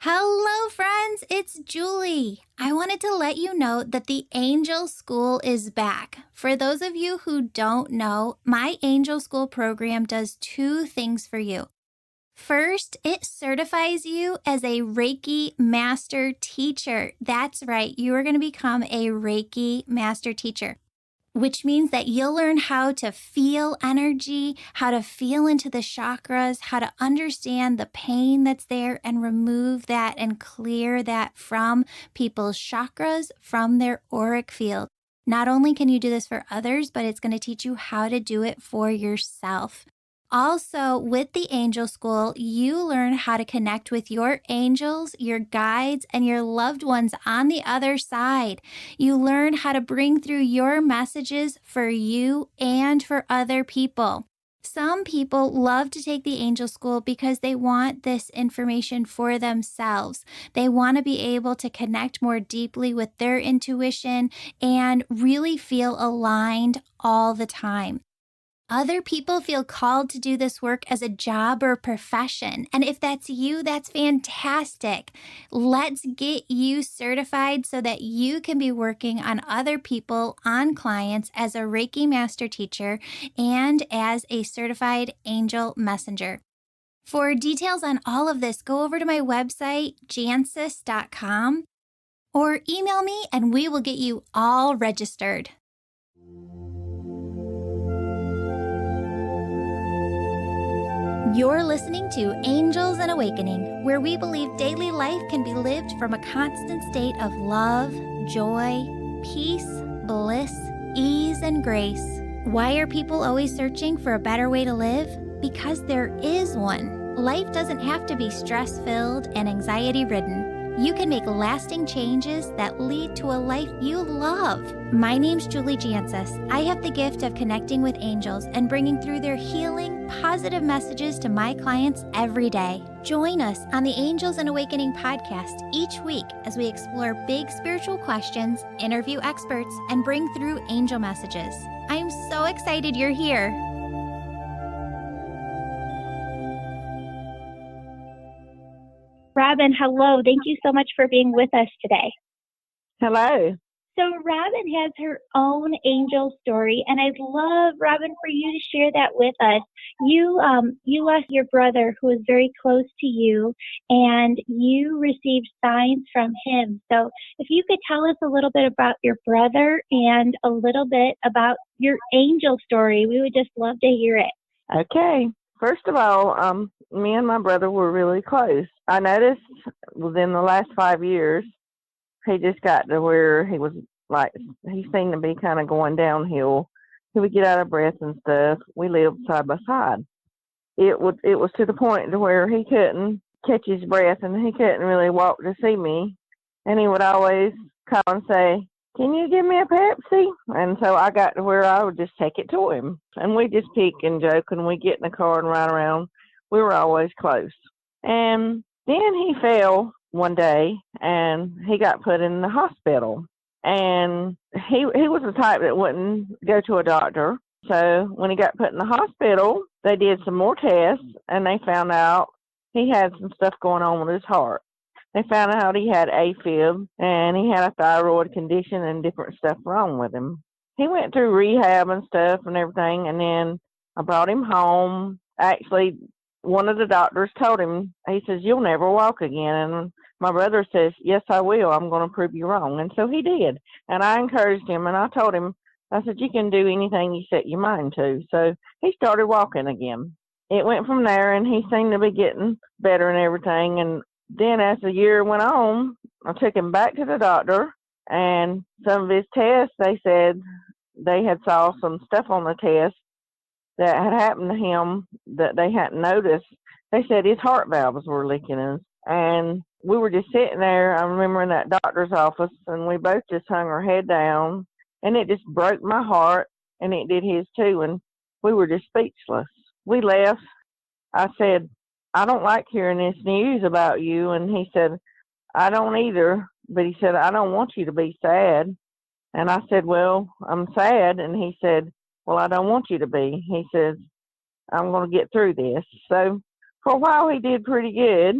Hello, friends. It's Julie. I wanted to let you know that the Angel School is back. For those of you who don't know, my Angel School program does two things for you. First, it certifies you as a Reiki Master Teacher. That's right, you are going to become a Reiki Master Teacher, which means that you'll learn how to feel energy, how to feel into the chakras, how to understand the pain that's there and remove that and clear that from people's chakras, from their auric field. Not only can you do this for others, but it's going to teach you how to do it for yourself. Also, with the Angel School, you learn how to connect with your angels, your guides, and your loved ones on the other side. You learn how to bring through your messages for you and for other people. Some people love to take the Angel School because they want this information for themselves. They want to be able to connect more deeply with their intuition and really feel aligned all the time. Other people feel called to do this work as a job or profession. And if that's you, that's fantastic. Let's get you certified so that you can be working on other people, on clients as a Reiki Master Teacher and as a certified angel messenger. For details on all of this, go over to my website, jancis.com, or email me and we will get you all registered. You're listening to Angels and Awakening, where we believe daily life can be lived from a constant state of love, joy, peace, bliss, ease, and grace. Why are people always searching for a better way to live? Because there is one. Life doesn't have to be stress-filled and anxiety-ridden. You can make lasting changes that lead to a life you love. My name's Julie Jancis. I have the gift of connecting with angels and bringing through their healing, positive messages to my clients every day. Join us on the Angels and Awakening podcast each week as we explore big spiritual questions, interview experts, and bring through angel messages. I'm so excited you're here. Robin, hello. Thank you so much for being with us today. Hello. So Robin has her own angel story, and I'd love, Robin, for you to share that with us. You lost your brother who was very close to you, and you received signs from him. So if you could tell us a little bit about your brother and a little bit about your angel story, we would just love to hear it. Okay. First of all, me and my brother were really close. I noticed within the last 5 years, he just got to where he was like, he seemed to be kind of going downhill. He would get out of breath and stuff. We lived side by side. It was to the point to where he couldn't catch his breath and he couldn't really walk to see me. And he would always call and say, "Can you give me a Pepsi?" And so I got to where I would just take it to him. And we just pick and joke and we get in the car and ride around. We were always close. And then he fell one day and he got put in the hospital. And he was the type that wouldn't go to a doctor. So when he got put in the hospital, they did some more tests and they found out he had some stuff going on with his heart. They found out he had AFib and he had a thyroid condition and different stuff wrong with him. He went through rehab and stuff and everything, and then I brought him home. Actually, one of the doctors told him, he says, "You'll never walk again." And my brother says, "Yes, I will. I'm going to prove you wrong." And so he did. And I encouraged him and I told him, I said, "You can do anything you set your mind to." So he started walking again. It went from there and he seemed to be getting better and everything. And then as the year went on, I took him back to the doctor, and some of his tests, they said they had saw some stuff on the test that had happened to him that they hadn't noticed. They said his heart valves were leaking. And we were just sitting there, I remember, in that doctor's office, and we both just hung our head down, and it just broke my heart, and it did his too, and we were just speechless. We left. I said, "I don't like hearing this news about you." And he said, "I don't either." But he said, "I don't want you to be sad." And I said, "Well, I'm sad." And he said, "Well, I don't want you to be." He says, "I'm going to get through this." So for a while he did pretty good.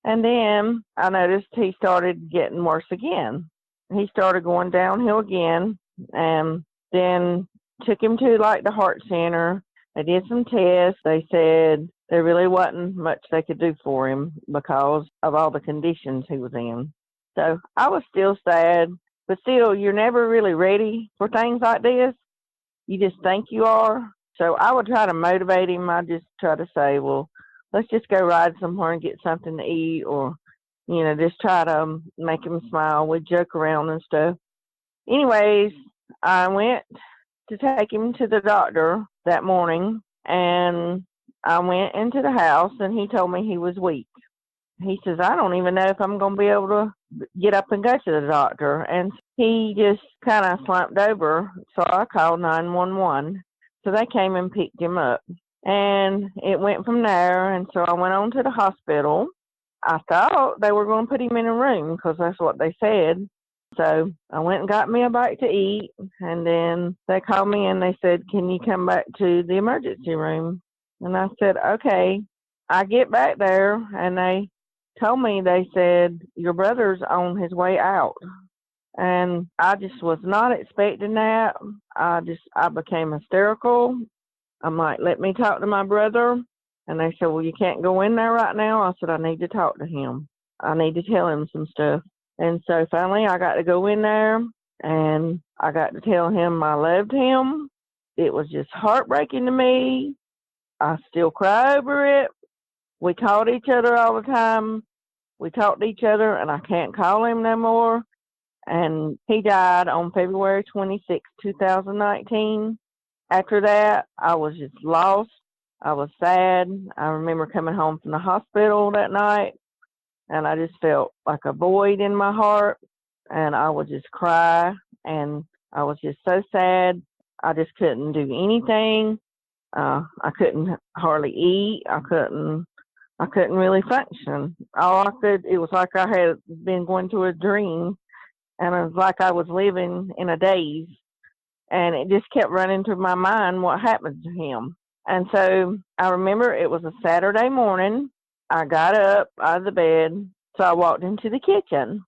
And then I noticed he started getting worse again. He started going downhill again, and then took him to like the heart center. They did some tests. They said there really wasn't much they could do for him because of all the conditions he was in. So I was still sad, but still, you're never really ready for things like this. You just think you are. So I would try to motivate him. I just try to say, well, let's just go ride somewhere and get something to eat, or, just try to make him smile. We'd joke around and stuff. Anyways, I went to take him to the doctor that morning, and I went into the house, and he told me he was weak. He says, I don't even know if I'm going to be able to get up and go to the doctor. And he just kind of slumped over, so I called 911. So they came and picked him up. And it went from there, and so I went on to the hospital. I thought they were going to put him in a room because that's what they said. So I went and got me a bite to eat, and then they called me and they said, can you come back to the emergency room? And I said, okay. I get back there, and they told me, they said, your brother's on his way out. And I just was not expecting that. I became hysterical. I'm like, let me talk to my brother. And they said, well, you can't go in there right now. I said, I need to talk to him. I need to tell him some stuff. And so finally I got to go in there, and I got to tell him I loved him. It was just heartbreaking to me. I still cry over it. We called each other all the time. We talked to each other, and I can't call him no more. And he died on February 26, 2019. After that, I was just lost. I was sad. I remember coming home from the hospital that night, and I just felt like a void in my heart, and I would just cry, and I was just so sad. I just couldn't do anything. I couldn't hardly eat. I couldn't really function. It was like I had been going through a dream, and it was like I was living in a daze, and it just kept running through my mind what happened to him. And so I remember it was a Saturday morning. I got up out of the bed, so I walked into the kitchen,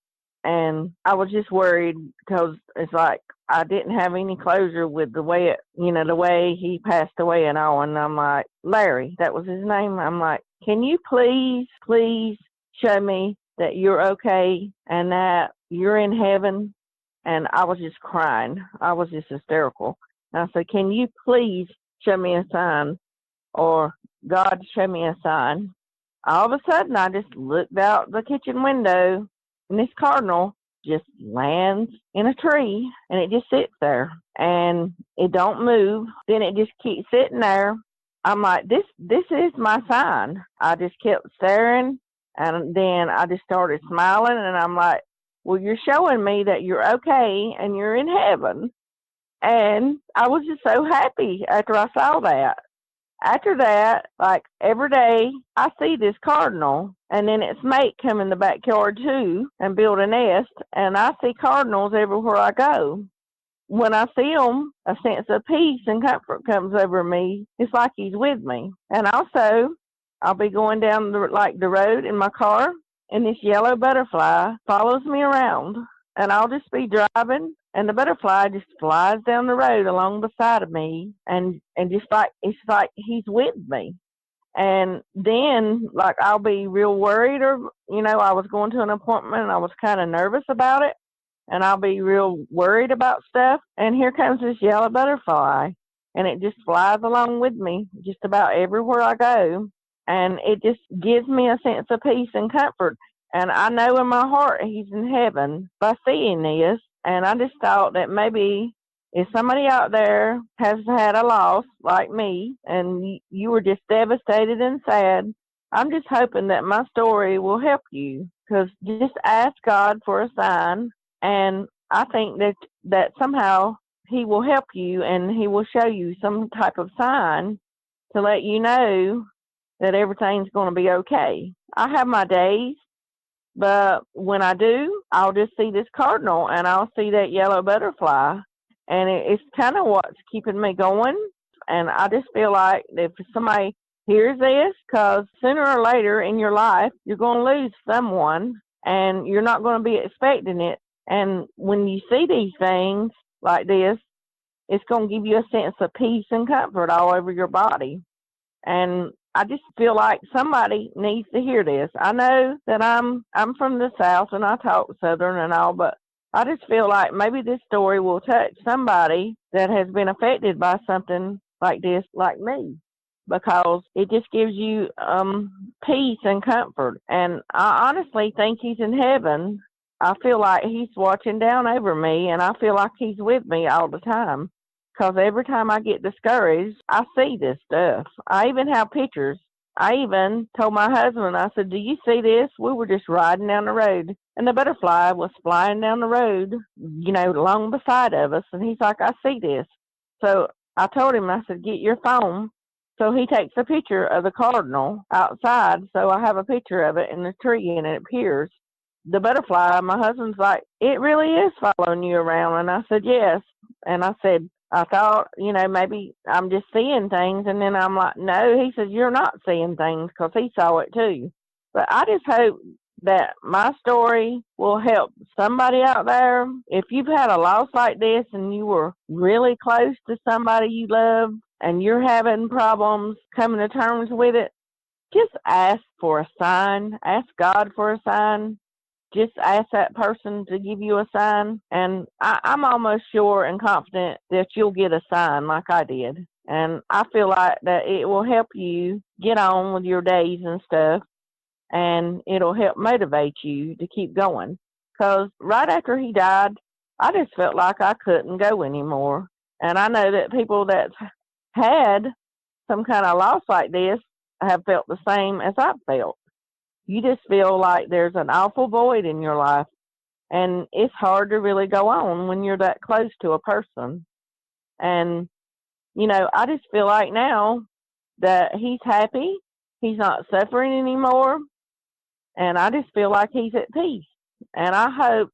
and I was just worried because it's like I didn't have any closure with the way the way he passed away and all. And I'm like, Larry, that was his name. I'm like, can you please show me that you're okay and that you're in heaven? And I was just crying. I was just hysterical. And I said, can you please show me a sign, or God show me a sign? All of a sudden, I just looked out the kitchen window, and this cardinal just lands in a tree, and it just sits there, and it don't move. Then it just keeps sitting there. I'm like, this is my sign. I just kept staring, and then I just started smiling, and I'm like, well, you're showing me that you're okay and you're in heaven. And I was just so happy after I saw that. After that, like every day, I see this cardinal, and then its mate come in the backyard too and build a nest, and I see cardinals everywhere I go. When I see them, a sense of peace and comfort comes over me. It's like he's with me. And also, I'll be going down the road in my car, and this yellow butterfly follows me around, and I'll just be driving, and the butterfly just flies down the road along the side of me, and just like, it's like he's with me. And then, like, I'll be real worried, or, I was going to an appointment, and I was kind of nervous about it, and I'll be real worried about stuff, and here comes this yellow butterfly, and it just flies along with me just about everywhere I go. And it just gives me a sense of peace and comfort. And I know in my heart he's in heaven by seeing this. And I just thought that maybe if somebody out there has had a loss like me, and you were just devastated and sad, I'm just hoping that my story will help you. Because just ask God for a sign. And I think that somehow he will help you, and he will show you some type of sign to let you know that everything's going to be okay. I have my days, but when I do, I'll just see this cardinal, and I'll see that yellow butterfly, and it's kind of what's keeping me going. And I just feel like if somebody here's this, because sooner or later in your life, you're going to lose someone, and you're not going to be expecting it. And when you see these things like this, it's going to give you a sense of peace and comfort all over your body. And I just feel like somebody needs to hear this. I know that I'm from the South and I talk Southern and all, but I just feel like maybe this story will touch somebody that has been affected by something like this, like me, because it just gives you peace and comfort. And I honestly think he's in heaven. I feel like he's watching down over me, and I feel like he's with me all the time. Because every time I get discouraged, I see this stuff. I even have pictures. I even told my husband, I said, do you see this? We were just riding down the road, and the butterfly was flying down the road, along beside of us. And he's like, I see this. So I told him, I said, get your phone. So he takes a picture of the cardinal outside. So I have a picture of it in the tree, and it appears. The butterfly, my husband's like, it really is following you around. And I said, yes. And I said, I thought, maybe I'm just seeing things. And then I'm like, no. He says, you're not seeing things, because he saw it too. But I just hope that my story will help somebody out there. If you've had a loss like this and you were really close to somebody you love and you're having problems coming to terms with it, just ask for a sign. Ask God for a sign. Just ask that person to give you a sign. And I'm almost sure and confident that you'll get a sign like I did. And I feel like that it will help you get on with your days and stuff. And it'll help motivate you to keep going. Because right after he died, I just felt like I couldn't go anymore. And I know that people that had some kind of loss like this have felt the same as I've felt. You just feel like there's an awful void in your life. And it's hard to really go on when you're that close to a person. And, I just feel like now that he's happy. He's not suffering anymore. And I just feel like he's at peace. And I hope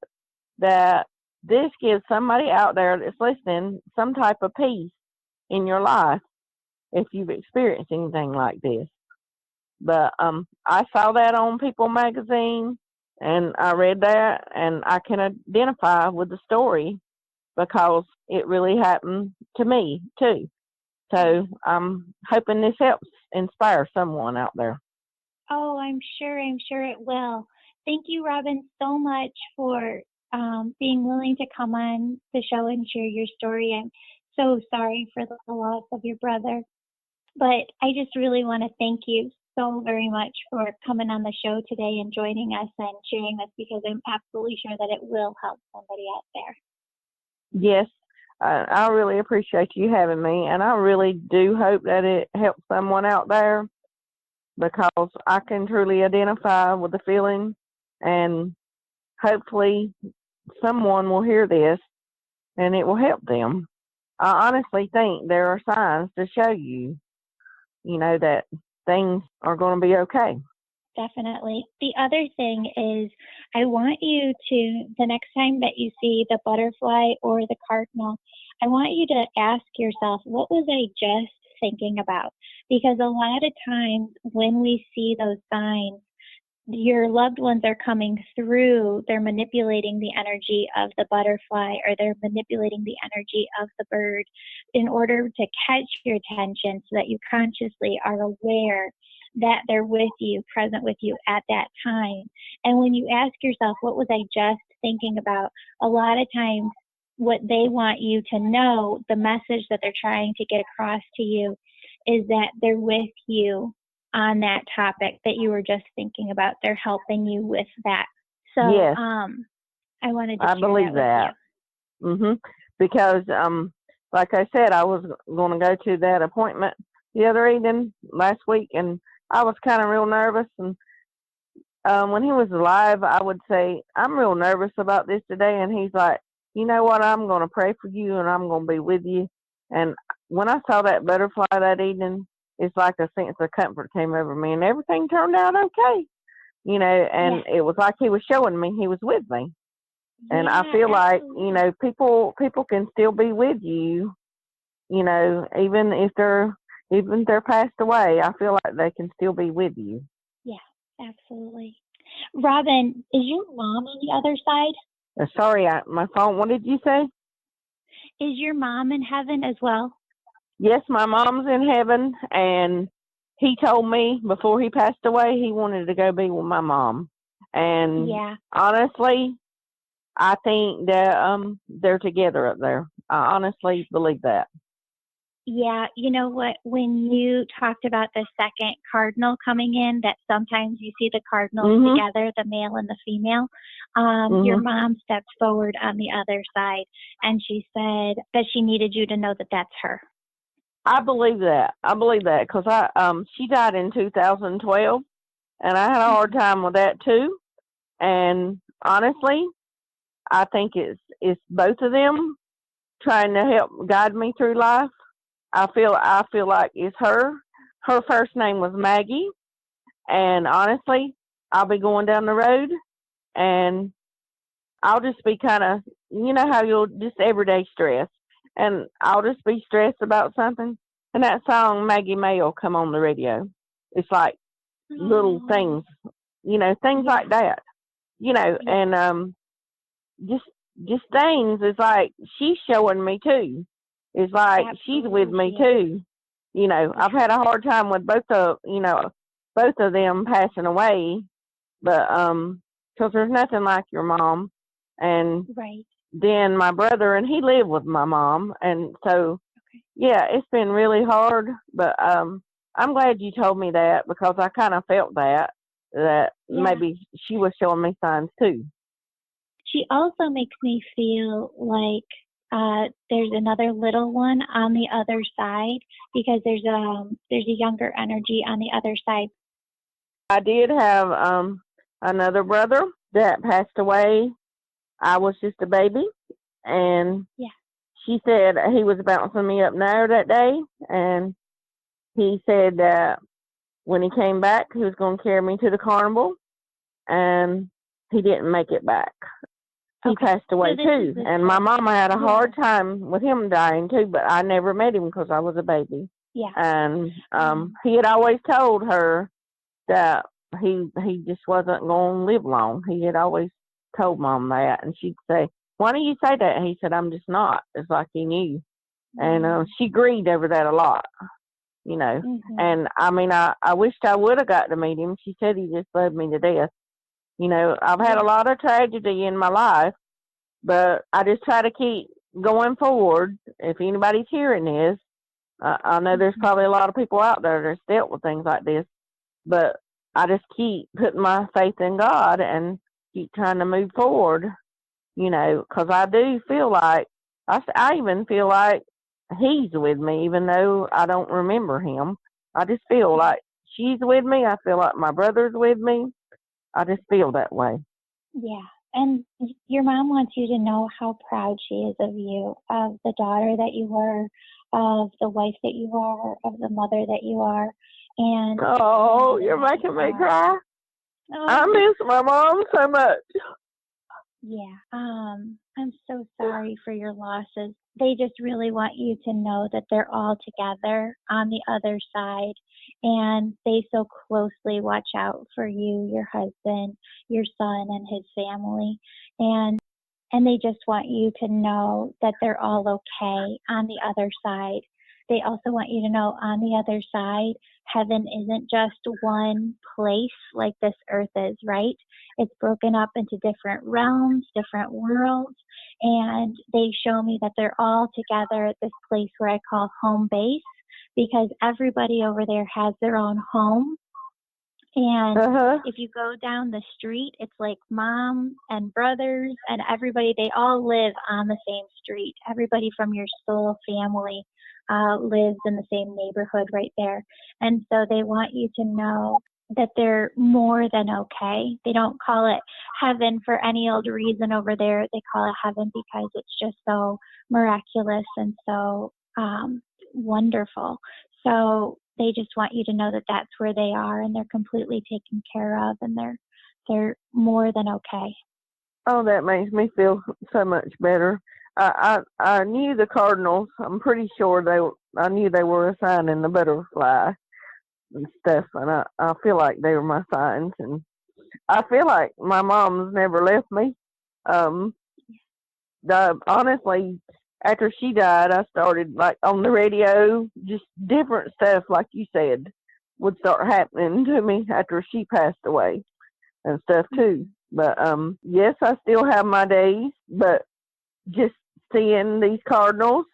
that this gives somebody out there that's listening some type of peace in your life if you've experienced anything like this. But I saw that on People magazine, and I read that, and I can identify with the story because it really happened to me too. So I'm hoping this helps inspire someone out there. Oh, I'm sure it will. Thank you, Robin, so much for being willing to come on the show and share your story. I'm so sorry for the loss of your brother, but I just really want to thank you so very much for coming on the show today and joining us and sharing this, because I'm absolutely sure that it will help somebody out there. Yes, I really appreciate you having me, and I really do hope that it helps someone out there, because I can truly identify with the feeling, and hopefully someone will hear this and it will help them. I honestly think there are signs to show you, that things are going to be okay. Definitely. The other thing is, I want you to, the next time that you see the butterfly or the cardinal, I want you to ask yourself, what was I just thinking about? Because a lot of times when we see those signs, your loved ones are coming through, they're manipulating the energy of the butterfly, or they're manipulating the energy of the bird in order to catch your attention so that you consciously are aware that they're with you, present with you at that time. And when you ask yourself, what was I just thinking about? A lot of times what they want you to know, the message that they're trying to get across to you, is that they're with you on that topic that you were just thinking about. They're helping you with that. So yes. I wanted to I share believe that with you. Because like I said, I was going to go to that appointment the other evening last week, and I was kind of real nervous. And when he was alive, I would say, I'm real nervous about this today. And he's like, you know what, I'm going to pray for you, and I'm going to be with you. And when I saw that butterfly that evening, it's like a sense of comfort came over me, and everything turned out okay, and It was like he was showing me he was with me. And I feel absolutely. Like, people can still be with you, even if they're even if they're passed away, I feel like they can still be with you. Yeah, absolutely. Robin, is your mom on the other side? Sorry, my phone, what did you say? Is your mom in heaven as well? Yes, my mom's in heaven, and he told me before he passed away he wanted to go be with my mom. And honestly, I think that they're together up there. I honestly believe that. Yeah, you know what? When you talked about the second cardinal coming in, that sometimes you see the cardinals together, the male and the female. Your mom stepped forward on the other side, and she said that she needed you to know that that's her. I believe that. Because she died in 2012, and I had a hard time with that too. And honestly, I think it's both of them trying to help guide me through life. I feel like it's her. Her first name was Maggie, and honestly, I'll be going down the road, and I'll just be kind of, you know how you'll just everyday stress, and I'll just be stressed about something, and that song Maggie May will come on the radio. It's like little things, things like that, and just things. It's like she's showing me too. It's like she's with me too. I've had a hard time with both of them passing away, but because there's nothing like your mom. And then my brother, and he lived with my mom, and so yeah, it's been really hard. But I'm glad you told me that, because I kind of felt that maybe she was showing me signs too. She also makes me feel like there's another little one on the other side, because there's a younger energy on the other side. I did have another brother that passed away. I was just a baby, and she said he was bouncing me up now that day, and he said that when he came back, he was going to carry me to the carnival, and he didn't make it back. He passed away too, and my mama had a hard time with him dying too, but I never met him because I was a baby. Yeah. And he had always told her that he just wasn't going to live long. He had always told Mom that, and she'd say, "Why do you say that?" And he said, "I'm just not." It's like he knew. And she grieved over that a lot, And I mean, I wished I would have got to meet him. She said he just loved me to death. I've had a lot of tragedy in my life, but I just try to keep going forward. If anybody's hearing this, I know there's probably a lot of people out there that's dealt with things like this, but I just keep putting my faith in God and keep trying to move forward, because I do feel like, I even feel like he's with me, even though I don't remember him. I just feel like she's with me. I feel like my brother's with me. I just feel that way. Yeah. And your mom wants you to know how proud she is of you, of the daughter that you were, of the wife that you are, of the mother that you are. And you're making me cry. I miss my mom so much. Yeah. I'm so sorry for your losses. They just really want you to know that they're all together on the other side, and they so closely watch out for you, your husband, your son, and his family. And they just want you to know that they're all okay on the other side. They also want you to know on the other side, heaven isn't just one place like this earth is, right? It's broken up into different realms, different worlds, and they show me that they're all together at this place where I call home base, because everybody over there has their own home. And if you go down the street, it's like mom and brothers and everybody, they all live on the same street. Everybody from your soul family lives in the same neighborhood right there. And so they want you to know that they're more than okay. They don't call it heaven for any old reason over there. They call it heaven because it's just so miraculous and so wonderful. So they just want you to know that that's where they are, and they're completely taken care of, and they're more than okay. Oh, that makes me feel so much better. I knew the cardinals. I'm pretty sure I knew they were a sign in the butterfly and stuff, and I feel like they were my signs, and I feel like my mom's never left me. Honestly, after she died, I started like on the radio, just different stuff, like you said, would start happening to me after she passed away and stuff too. But yes, I still have my days, but just seeing these cardinals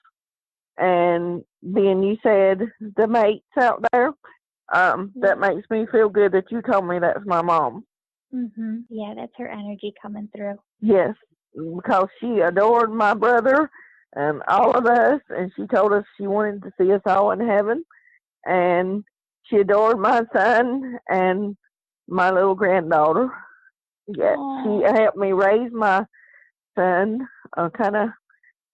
and being, you said, the mates out there, that makes me feel good that you told me that's my mom. Yeah, that's her energy coming through. Yes, because she adored my brother and all of us, and she told us she wanted to see us all in heaven, and she adored my son and my little granddaughter. Yeah, she helped me raise my son. Kind of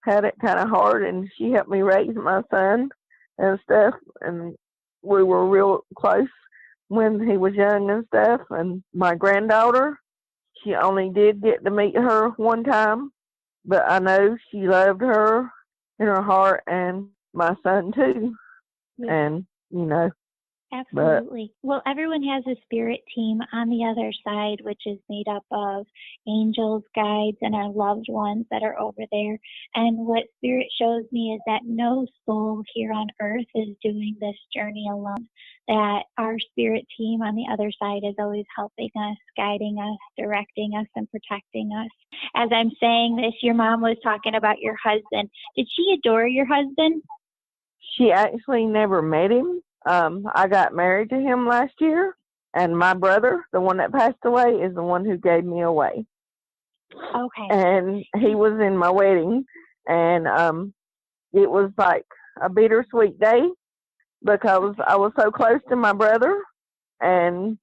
had it kind of hard, and she helped me raise my son and stuff, and we were real close when he was young and stuff. And my granddaughter, she only did get to meet her one time, but I know she loved her in her heart, and my son too. Yeah. And, you know. Absolutely. Well, everyone has a spirit team on the other side, which is made up of angels, guides, and our loved ones that are over there. And what spirit shows me is that no soul here on earth is doing this journey alone, that our spirit team on the other side is always helping us, guiding us, directing us, and protecting us. As I'm saying this, your mom was talking about your husband. Did she adore your husband? She actually never met him. I got married to him last year, and my brother, the one that passed away, is the one who gave me away. Okay. And he was in my wedding, and it was like a bittersweet day because I was so close to my brother, and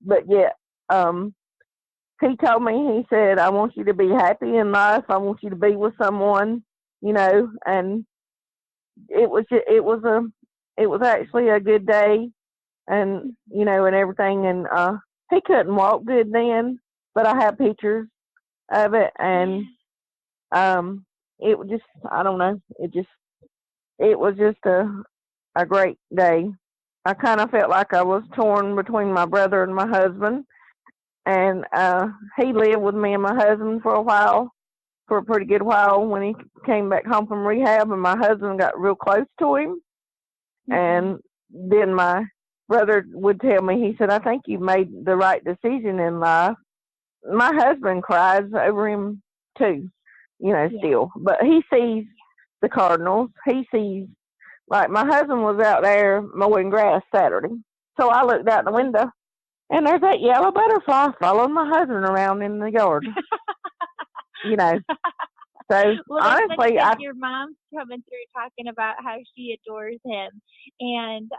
but yet he told me, he said, I want you to be happy in life. I want you to be with someone, you know, and it was actually a good day, and, you know, and everything. And he couldn't walk good then, but I have pictures of it. And it was just, I don't know, it was just a great day. I kind of felt like I was torn between my brother and my husband. And he lived with me and my husband for a pretty good while when he came back home from rehab, and my husband got real close to him. And then my brother would tell me, he said, I think you made the right decision in life. My husband cries over him too, you know, still. But he sees the cardinals. He sees, like, my husband was out there mowing grass Saturday. So I looked out the window, and there's that yellow butterfly following my husband around in the yard. You know. So well, honestly, your mom's coming through talking about how she adores him, and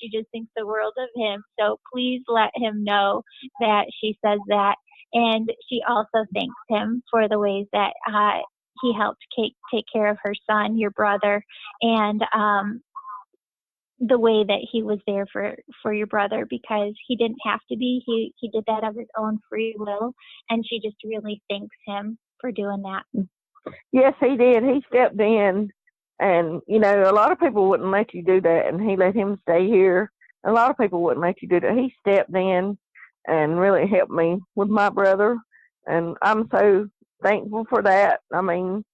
she just thinks the world of him. So please let him know that she says that, and she also thanks him for the ways that he helped take care of her son, your brother, and the way that he was there for your brother, because he didn't have to be. He did that of his own free will, and she just really thanks him for doing that. Yes, he did. He stepped in, and, you know, a lot of people wouldn't let you do that, and he let him stay here. A lot of people wouldn't let you do that. He stepped in and really helped me with my brother, and I'm so thankful for that. I mean,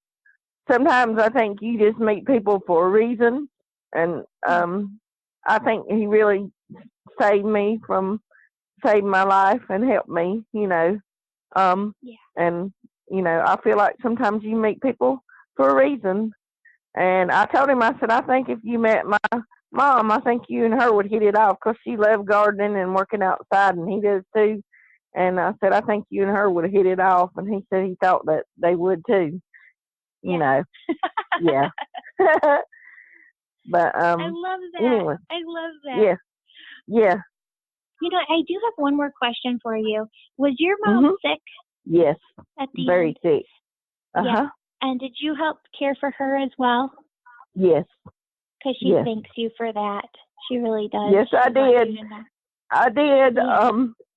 sometimes I think you just meet people for a reason, and I think he really saved my life and helped me, you know. And, you know, I feel like sometimes you meet people for a reason. And I told him, I said, I think if you met my mom, I think you and her would hit it off, because she loved gardening and working outside, and he does too. And I said, I think you and her would hit it off. And he said he thought that they would too. You know. Yeah. But I love that. Anyway. I love that. Yeah. You know, I do have one more question for you. Was your mom sick? Yes. At the very end? sick. Yeah. And did you help care for her as well? Yes. Because she thanks you for that. She really does. Yes, I did. I did.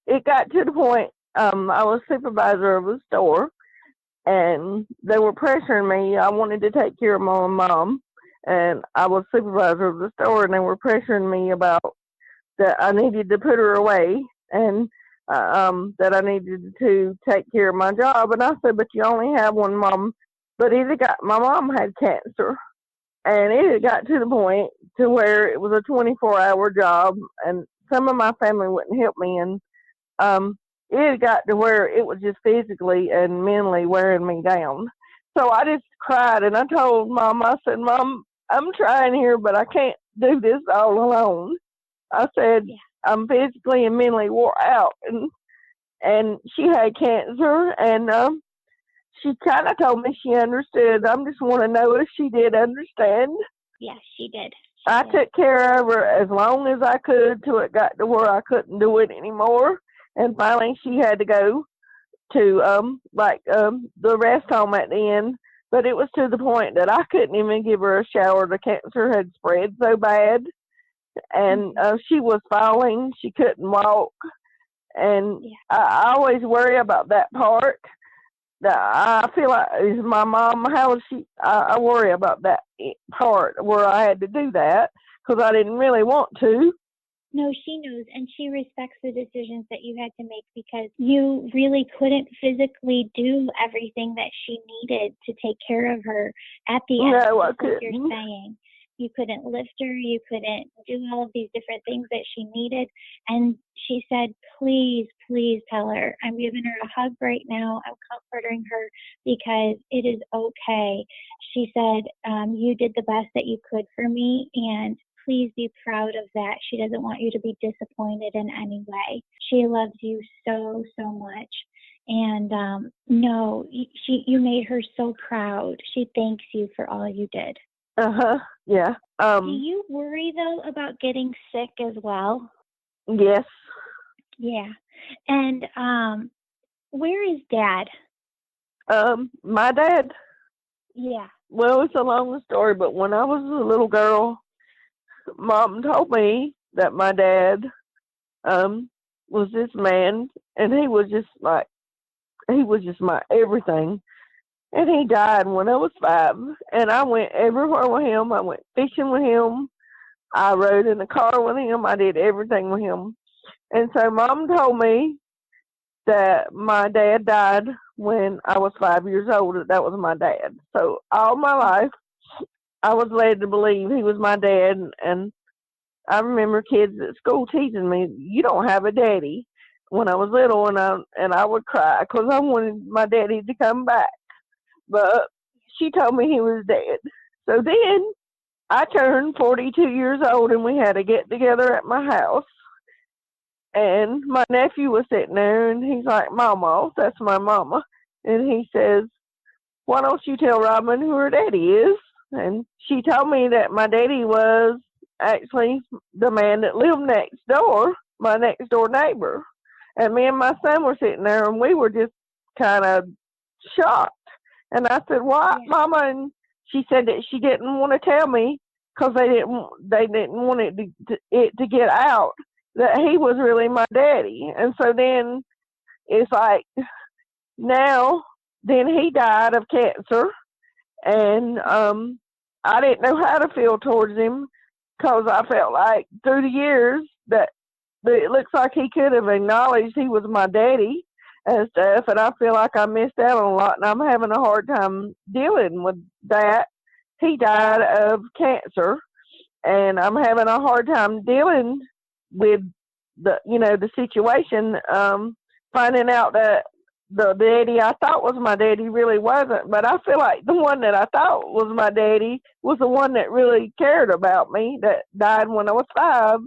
It got to the point, I was supervisor of a store, and they were pressuring me. I wanted to take care of my mom, and I was supervisor of the store, and they were pressuring me about that I needed to put her away, and that I needed to take care of my job. And I said, but you only have one mom. But my mom had cancer, and it had got to the point to where it was a 24-hour job, and some of my family wouldn't help me, and it had got to where it was just physically and mentally wearing me down. So I just cried, and I told Mom, I said, Mom, I'm trying here, but I can't do this all alone. I said, I'm physically and mentally wore out, and she had cancer, and she kind of told me she understood. I just want to know if she did understand. Yes, she did. I took care of her as long as I could till it got to where I couldn't do it anymore. And finally she had to go to the rest home at the end. But it was to the point that I couldn't even give her a shower. The cancer had spread so bad. And she was falling. She couldn't walk. And I always worry about that part. I feel like, is my mom, how is she? I worry about that part where I had to do that because I didn't really want to. No, she knows, and she respects the decisions that you had to make because you really couldn't physically do everything that she needed to take care of her at the end. No, I couldn't. You're saying. You couldn't lift her, you couldn't do all of these different things that she needed. And she said, please, please tell her. I'm giving her a hug right now. I'm comforting her because it is okay. She said, you did the best that you could for me, and please be proud of that. She doesn't want you to be disappointed in any way. She loves you so, so much. And no, you made her so proud. She thanks you for all you did. Yeah. Do you worry, though, about getting sick as well? Yes. Yeah. And where is Dad? My dad? Yeah. Well, it's a long story, but when I was a little girl, Mom told me that my dad was this man, and he was just my everything. And he died when I was 5, and I went everywhere with him. I went fishing with him. I rode in the car with him. I did everything with him. And so Mom told me that my dad died when I was 5 years old. That was my dad. So all my life, I was led to believe he was my dad. And I remember kids at school teasing me, "You don't have a daddy," when I was little, and I would cry because I wanted my daddy to come back. But she told me he was dead. So then I turned 42 years old, and we had a get-together at my house. And my nephew was sitting there, and he's like, "Mama," that's my mama. And he says, "Why don't you tell Robin who her daddy is?" And she told me that my daddy was actually the man that lived next door, my next door neighbor. And me and my son were sitting there, and we were just kind of shocked. And I said, "What, Mama?" And she said that she didn't want to tell me because they didn't want it to get out that he was really my daddy. And so then it's like now, then he died of cancer, and I didn't know how to feel towards him because I felt like through the years that it looks like he could have acknowledged he was my daddy and stuff, and I feel like I missed out on a lot, and I'm having a hard time dealing with that. He died of cancer, and I'm having a hard time dealing with the situation, finding out that the daddy I thought was my daddy really wasn't. But I feel like the one that I thought was my daddy was the one that really cared about me, that died when I was 5.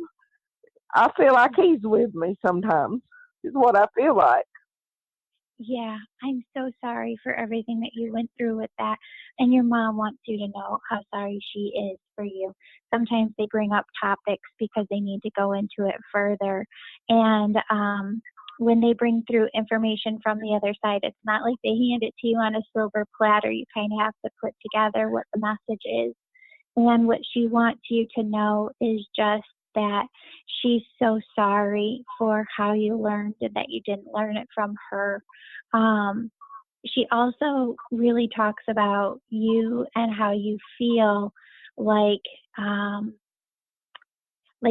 I feel like he's with me sometimes, is what I feel like. Yeah, I'm so sorry for everything that you went through with that. And your mom wants you to know how sorry she is for you. Sometimes they bring up topics because they need to go into it further. And when they bring through information from the other side, it's not like they hand it to you on a silver platter. You kind of have to put together what the message is. And what she wants you to know is just that she's so sorry for how you learned and that you didn't learn it from her. she also really talks about you and how you feel like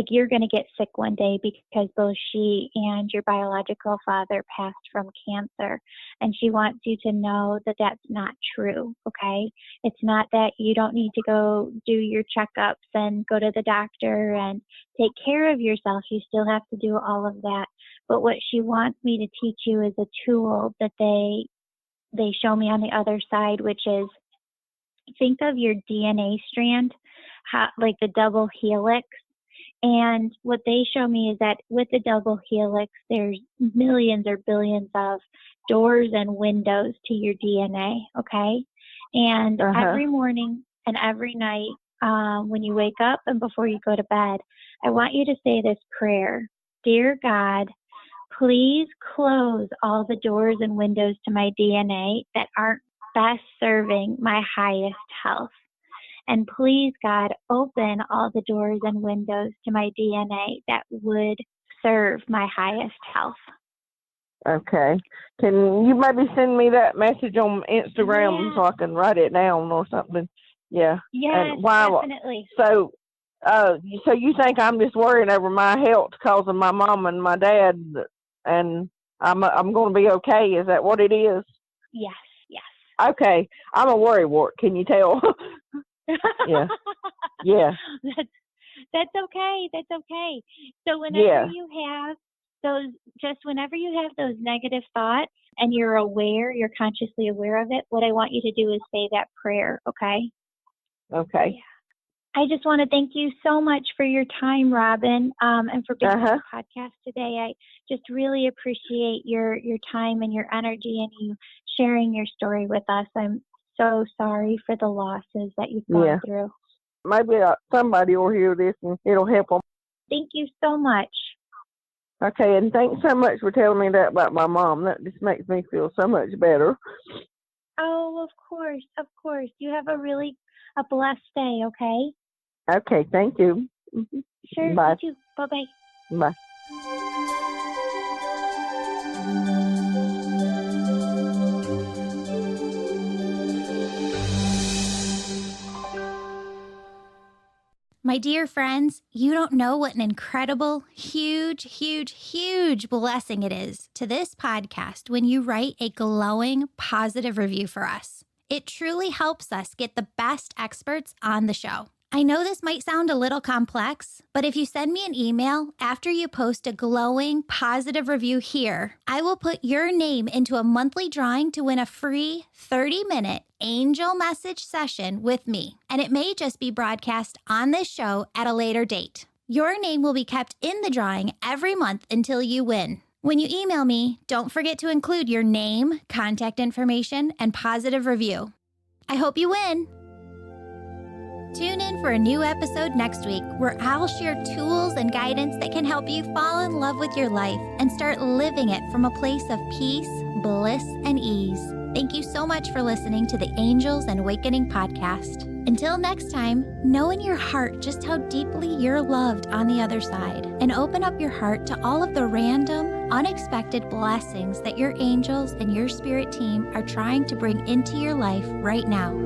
you're going to get sick one day because both she and your biological father passed from cancer. And she wants you to know that that's not true, okay? It's not that you don't need to go do your checkups and go to the doctor and take care of yourself. You still have to do all of that. But what she wants me to teach you is a tool that they show me on the other side, which is, think of your DNA strand, like the double helix. And what they show me is that with the double helix, there's millions or billions of doors and windows to your DNA, okay? And every morning and every night, when you wake up and before you go to bed, I want you to say this prayer. Dear God, please close all the doors and windows to my DNA that aren't best serving my highest health. And please, God, open all the doors and windows to my DNA that would serve my highest health. Okay. Can you maybe send me that message on Instagram so I can write it down or something? Yeah. Yes, definitely. So you think I'm just worrying over my health because of my mom and my dad, and I'm going to be okay? Is that what it is? Yes. Okay. I'm a worrywart. Can you tell? Yeah. That's okay. So whenever you have those negative thoughts and you're consciously aware of it, what I want you to do is say that prayer, okay? Okay. I just want to thank you so much for your time, Robin, and for being on the podcast today. I just really appreciate your time and your energy and you sharing your story with us. I'm so sorry for the losses that you've gone through. Maybe somebody will hear this and it'll help them. Thank you so much. Okay, and thanks so much for telling me that about my mom. That just makes me feel so much better. Oh, of course. You have a blessed day, okay? Okay, thank you. Sure, Bye. You too. Bye-bye. Bye. My dear friends, you don't know what an incredible, huge, huge, huge blessing it is to this podcast when you write a glowing, positive review for us. It truly helps us get the best experts on the show. I know this might sound a little complex, but if you send me an email after you post a glowing, positive review here, I will put your name into a monthly drawing to win a free 30-minute angel message session with me. And it may just be broadcast on this show at a later date. Your name will be kept in the drawing every month until you win. When you email me, don't forget to include your name, contact information, and positive review. I hope you win. Tune in for a new episode next week where I'll share tools and guidance that can help you fall in love with your life and start living it from a place of peace, bliss, and ease. Thank you so much for listening to the Angels and Awakening podcast. Until next time, know in your heart just how deeply you're loved on the other side, and open up your heart to all of the random, unexpected blessings that your angels and your spirit team are trying to bring into your life right now.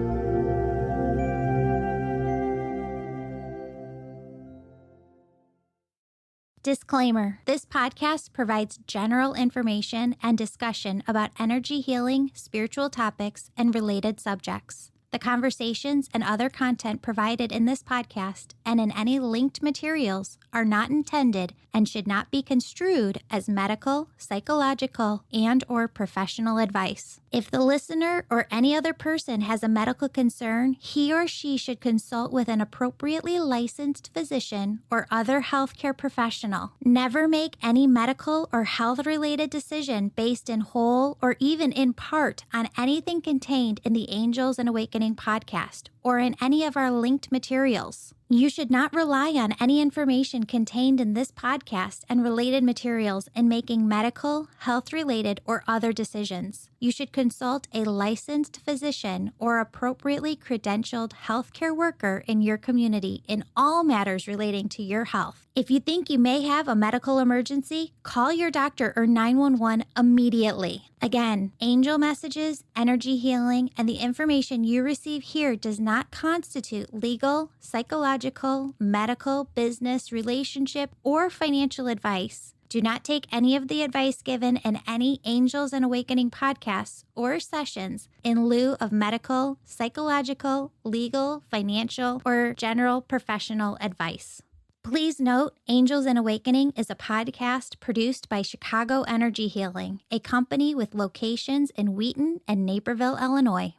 Disclaimer: this podcast provides general information and discussion about energy healing, spiritual topics, and related subjects. The conversations and other content provided in this podcast and in any linked materials are not intended and should not be construed as medical, psychological, and/or professional advice. If the listener or any other person has a medical concern, he or she should consult with an appropriately licensed physician or other healthcare professional. Never make any medical or health-related decision based in whole or even in part on anything contained in the Angels and Awakening podcast or in any of our linked materials. You should not rely on any information contained in this podcast and related materials in making medical, health-related, or other decisions. You should consult a licensed physician or appropriately credentialed healthcare worker in your community in all matters relating to your health. If you think you may have a medical emergency, call your doctor or 911 immediately. Again, angel messages, energy healing, and the information you receive here does not constitute legal, psychological, medical, business, relationship, or financial advice. Do not take any of the advice given in any Angels and Awakening podcasts or sessions in lieu of medical, psychological, legal, financial, or general professional advice. Please note, Angels and Awakening is a podcast produced by Chicago Energy Healing, a company with locations in Wheaton and Naperville, Illinois.